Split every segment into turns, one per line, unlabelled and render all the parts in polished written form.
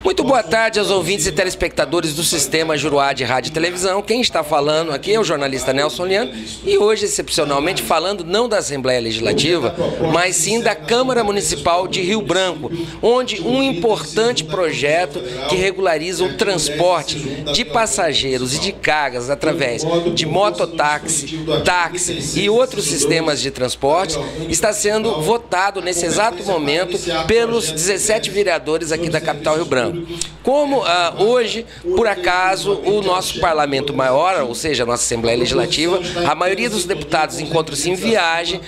Muito boa tarde aos ouvintes e telespectadores do Sistema Juruá de Rádio e Televisão. Quem está falando aqui é o jornalista Nelson Liano e hoje, excepcionalmente, falando não da Assembleia Legislativa, mas sim da Câmara Municipal de Rio Branco, onde um importante projeto que regulariza o transporte de passageiros e de cargas através de mototáxi, táxi e outros sistemas de transporte está sendo votado nesse exato momento pelos 17 vereadores aqui da capital Rio Branco. Como hoje, por acaso, o nosso parlamento maior, ou seja, a nossa Assembleia Legislativa, a maioria dos deputados encontra-se em viagem,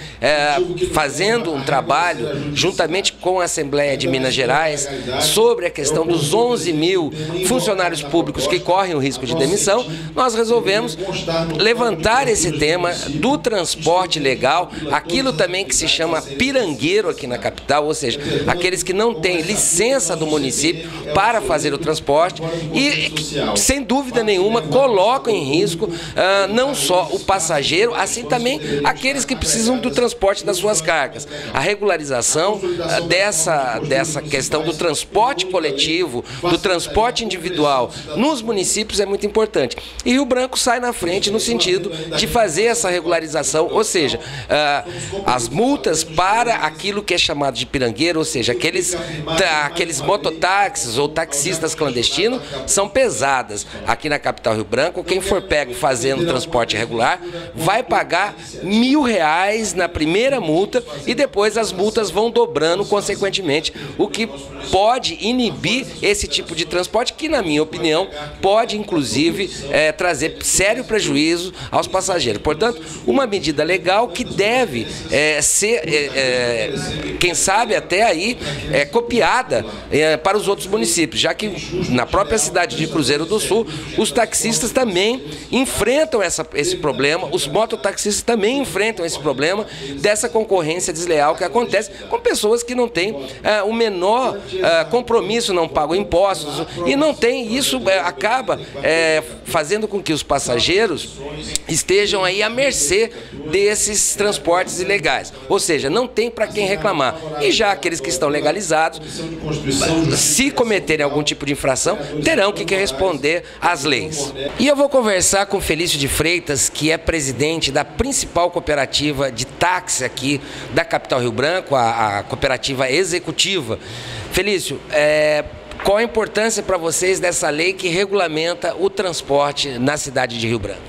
fazendo um trabalho, juntamente com a Assembleia de Minas Gerais, sobre a questão dos 11 mil funcionários públicos que correm o risco de demissão, nós resolvemos levantar esse tema do transporte legal, aquilo também que se chama pirangueiro aqui na capital, ou seja, aqueles que não têm licença do município para fazer o transporte e, sem dúvida nenhuma, colocam em risco não só o passageiro, assim também aqueles que precisam do transporte das suas cargas. A regularização dessa questão do transporte coletivo, do transporte individual nos municípios é muito importante. E Rio Branco sai na frente no sentido de fazer essa regularização, ou seja, as multas para aquilo que é chamado de pirangueiro, ou seja, aqueles mototáxis ou taxistas clandestinos, são pesadas. Aqui na capital Rio Branco, quem for pego fazendo transporte regular vai pagar R$1.000 na primeira multa e depois as multas vão dobrando consequentemente, o que pode inibir esse tipo de transporte que, na minha opinião, pode inclusive trazer sério prejuízo aos passageiros. Portanto, uma medida legal que deve ser, quem sabe até aí, copiada para os outros municípios, já que na própria cidade de Cruzeiro do Sul, os taxistas também enfrentam esse problema, os mototaxistas também enfrentam esse problema dessa concorrência desleal que acontece com pessoas que não têm o menor compromisso, não pagam impostos e não tem, isso acaba fazendo com que os passageiros estejam aí à mercê desses transportes ilegais, ou seja, não tem para quem reclamar. E já aqueles que estão legalizados, se cometerem algum tipo de infração, terão que responder às leis. E eu vou conversar com Felício de Freitas, que é presidente da principal cooperativa de táxi aqui da capital Rio Branco, a cooperativa executiva. Felício, qual a importância para vocês dessa lei que regulamenta o transporte na cidade de Rio Branco?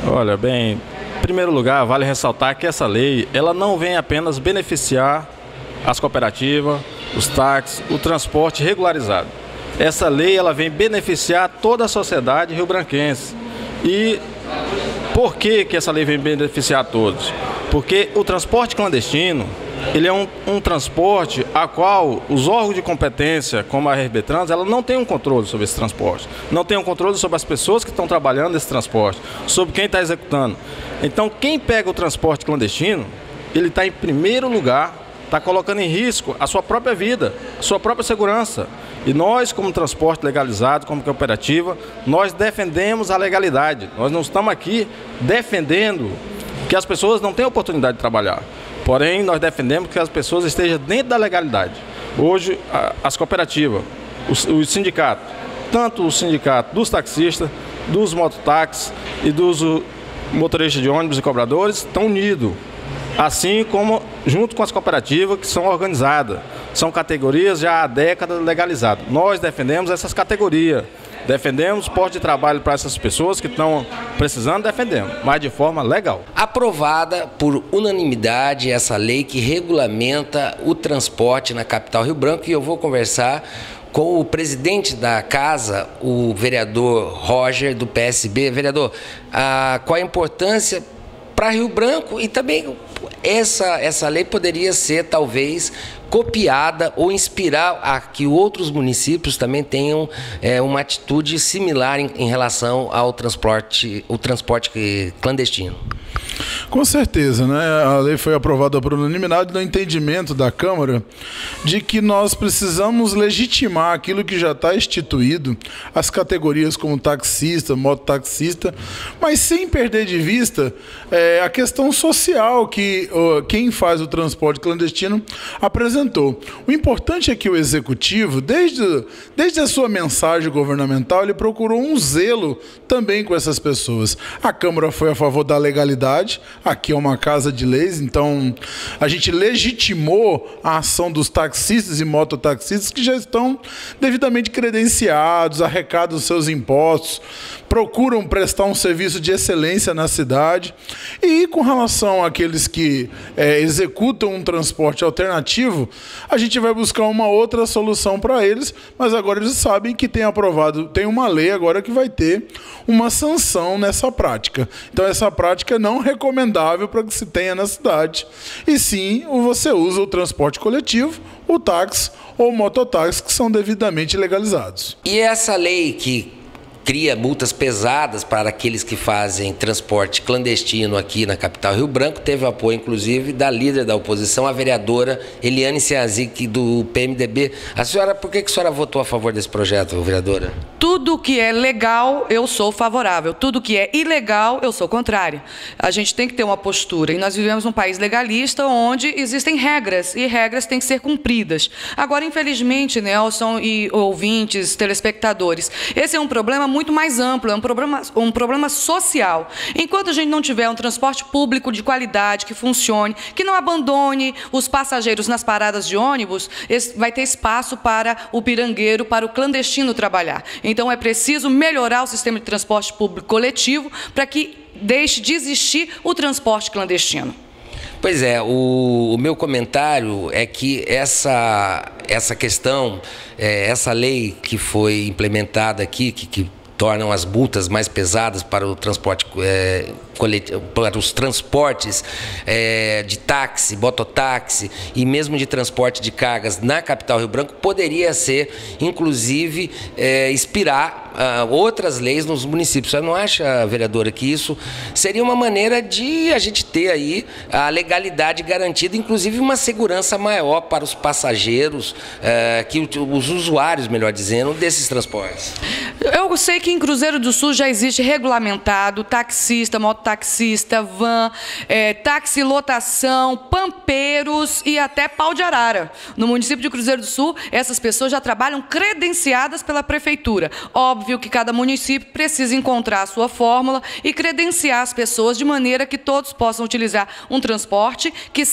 Olha, bem, em primeiro lugar, vale ressaltar que essa lei, ela não vem apenas beneficiar as cooperativas, os táxis, o transporte regularizado. Essa lei, ela vem beneficiar toda a sociedade rio-branquense. E por que essa lei vem beneficiar todos? Porque o transporte clandestino, ele é um transporte a qual os órgãos de competência, como a RB-Trans, ela não tem um controle sobre esse transporte. Não tem um controle sobre as pessoas que estão trabalhando nesse transporte, sobre quem está executando. Então, quem pega o transporte clandestino, ele está em primeiro lugar, está colocando em risco a sua própria vida, a sua própria segurança. E nós, como transporte legalizado, como cooperativa, nós defendemos a legalidade. Nós não estamos aqui defendendo que as pessoas não tenham oportunidade de trabalhar. Porém, nós defendemos que as pessoas estejam dentro da legalidade. Hoje, as cooperativas, os sindicatos, tanto o sindicato dos taxistas, dos mototáxis e dos motoristas de ônibus e cobradores, estão unidos. Assim como junto com as cooperativas que são organizadas. São categorias já há décadas legalizadas. Nós defendemos essas categorias. Defendemos posto de trabalho para essas pessoas que estão precisando, defendemos, mas de forma legal.
Aprovada por unanimidade essa lei que regulamenta o transporte na capital Rio Branco, e eu vou conversar com o presidente da casa, o vereador Roger, do PSB. Vereador, qual a importância para Rio Branco e também essa lei poderia ser talvez copiada ou inspirar a que outros municípios também tenham uma atitude similar em relação ao transporte clandestino?
Com certeza, né? A lei foi aprovada por unanimidade no entendimento da Câmara de que nós precisamos legitimar aquilo que já está instituído, as categorias como taxista, mototaxista, mas sem perder de vista a questão social que quem faz o transporte clandestino apresentou. O importante é que o Executivo, desde a sua mensagem governamental, ele procurou um zelo também com essas pessoas. A Câmara foi a favor da legalidade. Aqui é uma casa de leis, então a gente legitimou a ação dos taxistas e mototaxistas que já estão devidamente credenciados, arrecadam seus impostos, procuram prestar um serviço de excelência na cidade. E com relação àqueles que executam um transporte alternativo, a gente vai buscar uma outra solução para eles, mas agora eles sabem que tem uma lei agora que vai ter uma sanção nessa prática. Então essa prática não recomendável para que se tenha na cidade. E sim, você usa o transporte coletivo, o táxi ou o mototáxi, que são devidamente legalizados.
E essa lei que cria multas pesadas para aqueles que fazem transporte clandestino aqui na capital Rio Branco, teve o apoio, inclusive, da líder da oposição, a vereadora Eliane Ciazic, do PMDB. Por que a senhora votou a favor desse projeto, vereadora?
Tudo que é legal, eu sou favorável. Tudo que é ilegal, eu sou contrária. A gente tem que ter uma postura. E nós vivemos num país legalista onde existem regras, e regras têm que ser cumpridas. Agora, infelizmente, Nelson e ouvintes, telespectadores, esse é um problema muito mais amplo, é um problema social. Enquanto a gente não tiver um transporte público de qualidade, que funcione, que não abandone os passageiros nas paradas de ônibus, vai ter espaço para o pirangueiro, para o clandestino trabalhar. Então é preciso melhorar o sistema de transporte público coletivo para que deixe de existir o transporte clandestino.
Pois é, o meu comentário é que essa questão, essa lei que foi implementada aqui, que tornam as multas mais pesadas para o transporte para os transportes de táxi, mototáxi e mesmo de transporte de cargas na capital Rio Branco, poderia ser, inclusive, inspirar outras leis nos municípios. Você não acha, vereadora, que isso seria uma maneira de a gente ter aí a legalidade garantida, inclusive uma segurança maior para os passageiros, os usuários, melhor dizendo, desses transportes?
Eu sei que em Cruzeiro do Sul já existe regulamentado taxista, mototaxista, van, táxi lotação, pampeiros e até pau de arara. No município de Cruzeiro do Sul, essas pessoas já trabalham credenciadas pela prefeitura. Óbvio que cada município precisa encontrar a sua fórmula e credenciar as pessoas de maneira que todos possam utilizar um transporte que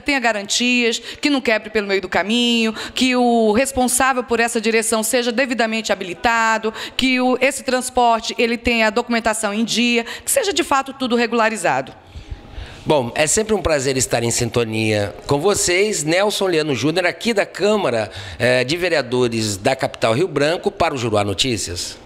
tenha garantias, que não quebre pelo meio do caminho, que o responsável por essa direção seja devidamente habilitado, que esse transporte ele tenha a documentação em dia, que seja de fato tudo regularizado.
Bom, é sempre um prazer estar em sintonia com vocês. Nelson Liano Júnior, aqui da Câmara de Vereadores da capital Rio Branco, para o Juruá Notícias.